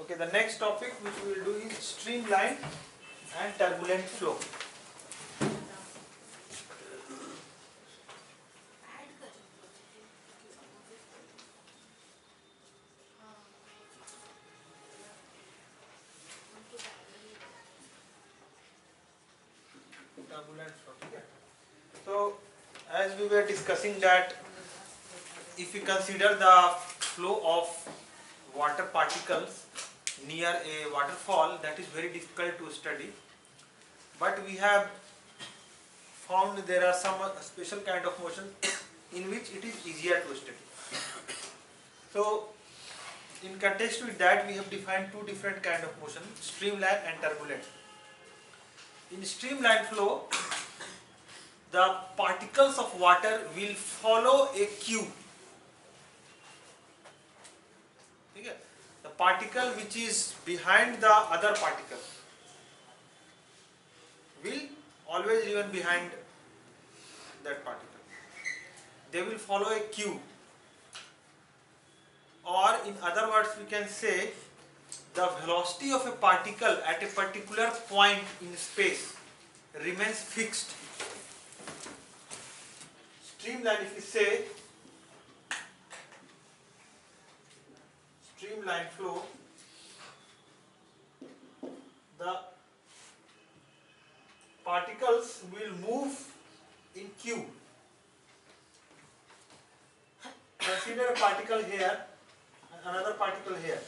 Okay, the next topic which we will do is streamlined and turbulent flow. Turbulent flow. Okay. So, as we were discussing that if we consider the flow of water particles near a waterfall, that is very difficult to study, but we have found there are some special kind of motion in which it is easier to study. So, in context with that, we have defined two different kind of motion, streamline and turbulent. In streamline flow, the particles of water will follow a cue. Okay? The particle which is behind the other particle will always remain behind that particle. They will follow a cue. Or in other words, we can say the velocity of a particle at a particular point in space remains fixed. Streamline, if we say streamline flow, the particles will move in cube. Consider a particle here and another particle here.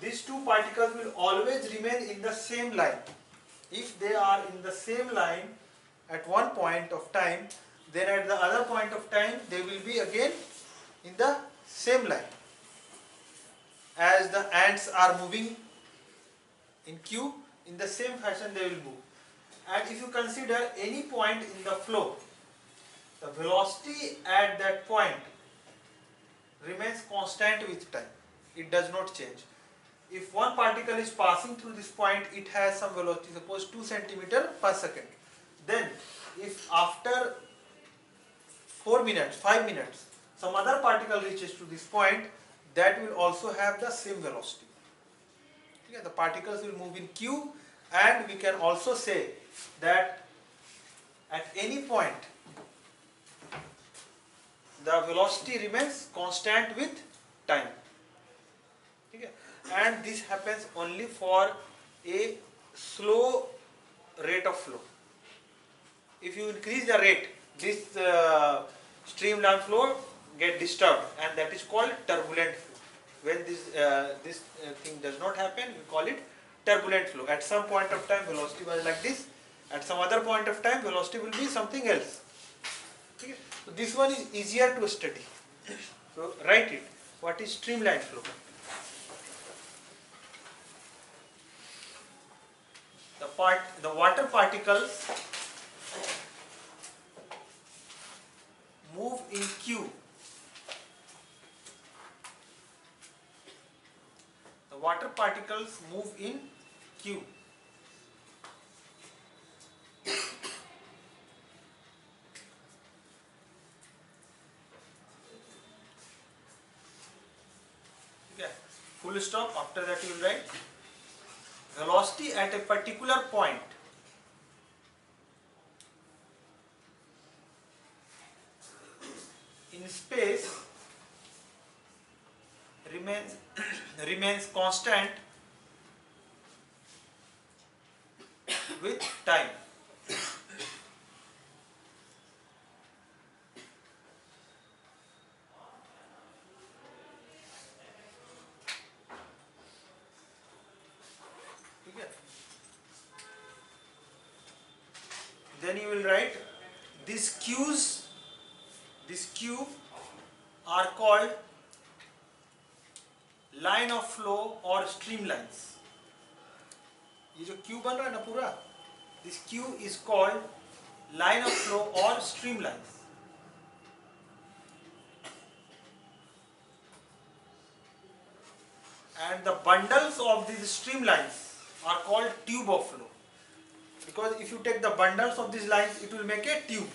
These two particles will always remain in the same line. If they are in the same line at one point of time, then at the other point of time they will be again in the same line. As the ants are moving in queue, in the same fashion they will move. And if you consider any point in the flow, the velocity at that point remains constant with time. It does not change. If one particle is passing through this point, it has some velocity, suppose 2 centimeter per second. Then if after 4 minutes, 5 minutes, some other particle reaches to this point, that will also have the same velocity. Okay, the particles will move in queue, and we can also say that at any point the velocity remains constant with time. Okay. And this happens only for a slow rate of flow. If you increase the rate, this streamline flow get disturbed, and that is called turbulent flow. When this thing does not happen, we call it turbulent flow. At some point of time velocity was like this, at some other point of time velocity will be something else. Okay. So this one is easier to study. So write it. What is streamline flow? The water particles move in queue. The water particles move in queue. Okay. Full stop. After that you will write velocity at a particular point in space remains constant with time. Then you will write these cues. This cue are called line of flow or streamlines. ये जो Q बन रहा है ना पूरा, this cue is called line of flow or streamlines. And the bundles of these streamlines are called tube of flow. Because if you take the bundles of these lines, it will make a tube.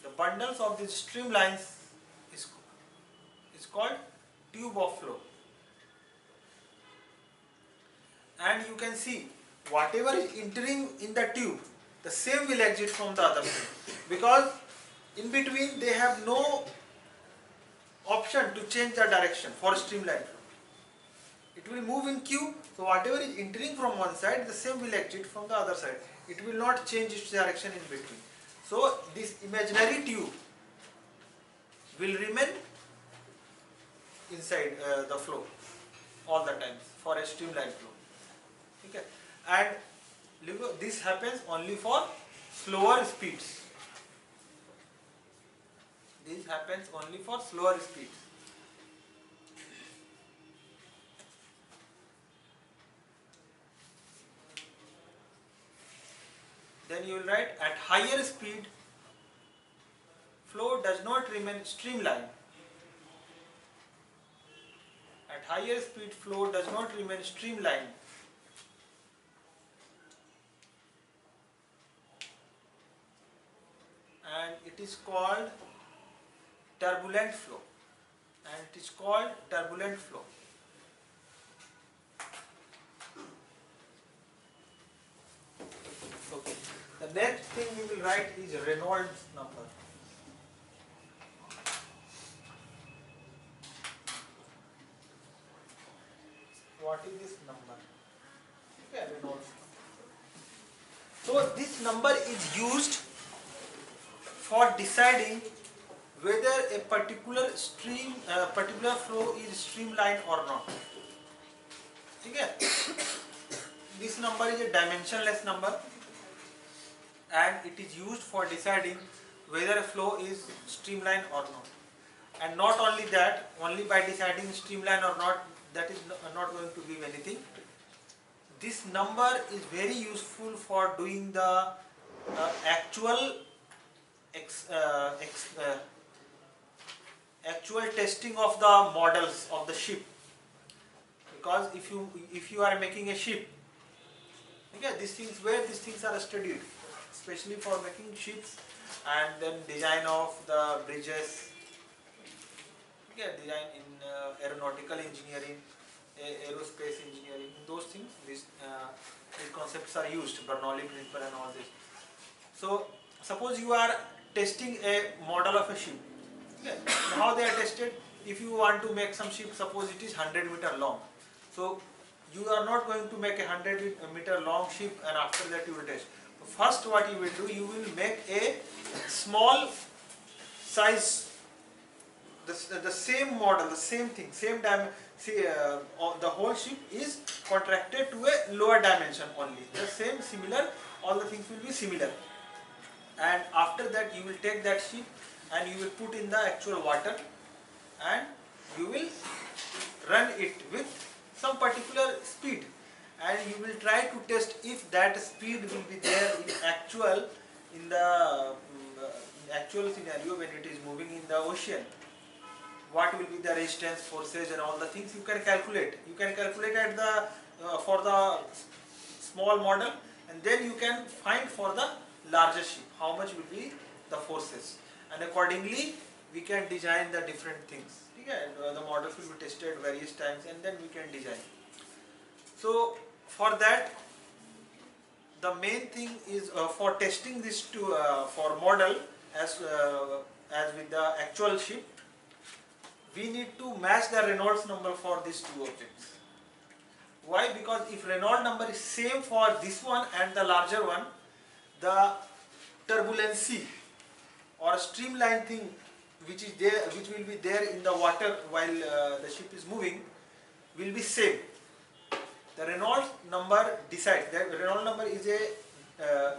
The bundles of these streamlines is called tube of flow. and you can see whatever is entering in the tube, the same will exit from the other side, because in between they have no option to change the direction for streamline flow. It will move in queue, so whatever is entering from one side, the same will exit from the other side. It will not change its direction in between. So this imaginary tube will remain inside the flow all the time for a streamline flow. Okay, and this happens only for slower speeds. This happens only for slower speeds. Then you will write, at higher speed, flow does not remain streamlined. At higher speed, flow does not remain streamlined. And it is called turbulent flow. And it is called turbulent flow. Okay. The next thing we will write is Reynolds number. What is this number? Okay, Reynolds number. So this number is used for deciding whether a particular flow is streamlined or not. Okay? This number is a dimensionless number, and it is used for deciding whether a flow is streamlined or not. And not only that, only by deciding streamlined or not, that is not going to give anything. This number is very useful for doing the actual testing of the models of the ship. Because if you are making a ship, okay, these things are studied, especially for making ships, and then design of the bridges, okay, design in aeronautical engineering, aerospace engineering, those things, these concepts are used, Bernoulli principle and all this. So suppose you are testing a model of a ship. Okay. How they are tested? If you want to make some ship, suppose it is 100-meter long. So you are not going to make a 100-meter long ship and after that you will test. First what you will do, you will make a small size, the same model, the same thing, same dimension. The whole ship is contracted to a lower dimension only. The same, similar, all the things will be similar. And after that you will take that ship and you will put in the actual water and you will run it with some particular speed, and you will try to test if that speed will be there in the actual scenario when it is moving in the ocean. What will be the resistance, forces and all the things you can calculate. You can calculate at the for the small model, and then you can find for the larger ship how much will be the forces, and accordingly we can design the different things. Okay? The models will be tested various times and then we can design. So for that, the main thing is for testing this for model as with the actual ship, we need to match the Reynolds number for these two objects. Why? Because if Reynolds number is same for this one and the larger one, the turbulency or streamline thing which will be there in the water while the ship is moving will be same. The Reynolds number decides. The Reynolds number is a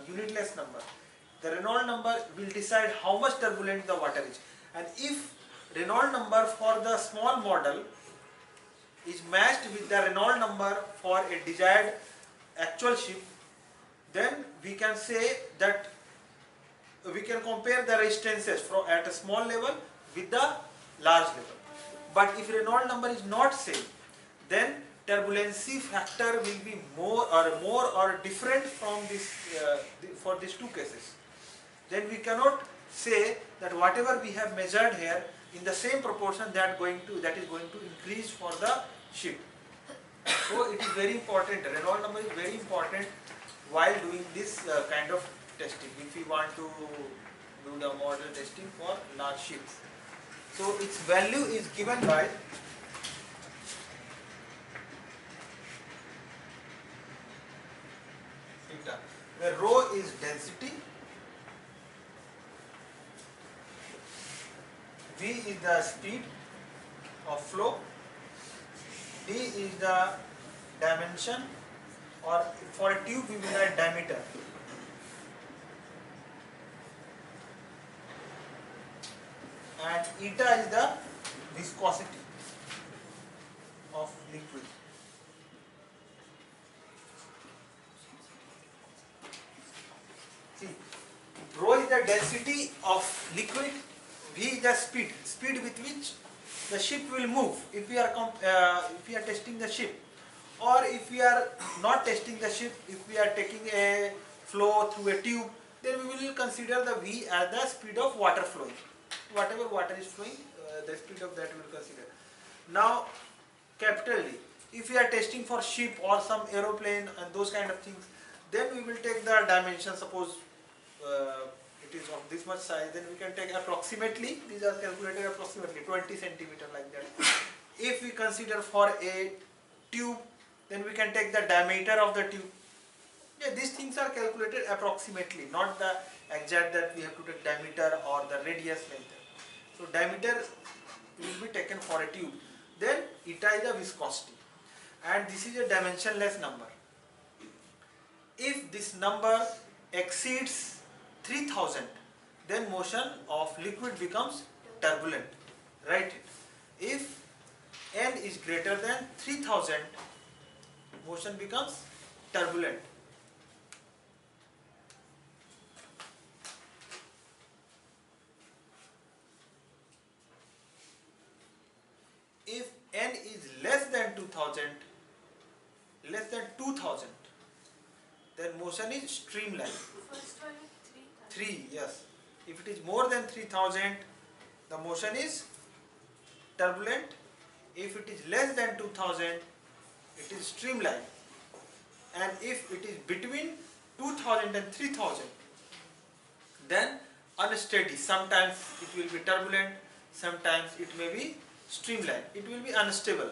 unitless number. The Reynolds number will decide how much turbulent the water is, and if Reynolds number for the small model is matched with the Reynolds number for a desired actual ship, then we can say that we can compare the resistances from at a small level with the large level. But if Reynolds number is not same, then turbulency factor will be more or different from this for these two cases. Then we cannot say that whatever we have measured here in the same proportion that is going to increase for the ship. So it is very important, Reynolds number is very important while doing this kind of testing, if we want to do the model testing for large ships. So its value is given by theta, where rho is density, v is the speed of flow, d is the dimension, or for a tube we will write diameter, and eta is the viscosity of liquid. See, rho is the density of liquid, v is the speed with which the ship will move if we are testing the ship, or if we are not testing the ship, if we are taking a flow through a tube, then we will consider the v as the speed of water flowing. Whatever water is flowing, the speed of that we will consider. Now, capital D, if we are testing for ship or some aeroplane and those kind of things, then we will take the dimension. Suppose it is of this much size, then we can take approximately, these are calculated approximately 20 centimeter like that. If we consider for a tube, then we can take the diameter of the tube. Yeah, these things are calculated approximately, not the exact that we have to take diameter or the radius like that. So diameter will be taken for a tube. Then eta is the viscosity, and this is a dimensionless number. If this number exceeds 3000, then motion of liquid becomes turbulent. Write it. If n is greater than 3000, motion becomes turbulent. If n is less than 2000, then motion is streamline. First one is 3, yes. If it is more than 3000, the motion is turbulent. If it is less than 2000, it is streamline. And if it is between 2000 and 3000, then unsteady. Sometimes it will be turbulent, sometimes it may be streamline. It will be unstable.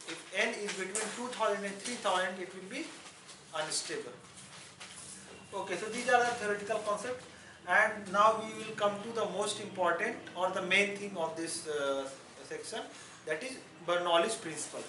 If n is between 2000 and 3000, it will be unstable. Okay, so these are the theoretical concepts, and now we will come to the most important or the main thing of this section, that is Bernoulli's principle.